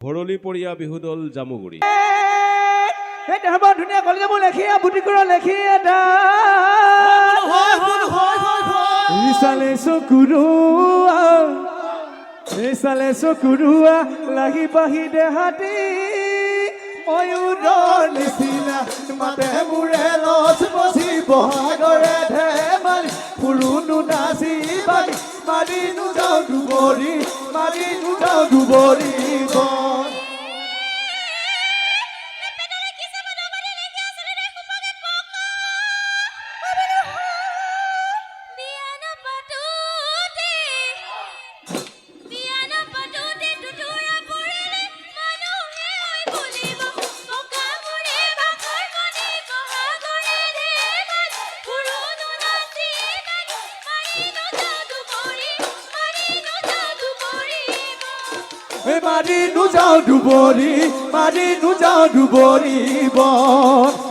ভৰলি পৰিয়া বিহুদল জামুগুৰি এটা বৰ ধুনীয়া কলজামু লেখিয়া বুটিকুৰা লেখিয়া এটা ইসালে চকুৰুৱা লাগি পাহি দেহাতি ময়ূৰৰ নিচিনা মাতে মোৰে লচ মচি বহাগৰে ধেমালি ফুৰুনো নাচি বাগি মাৰি নুযাওঁ দুবৰি বন মাৰি নুযাওঁ দুবৰি বন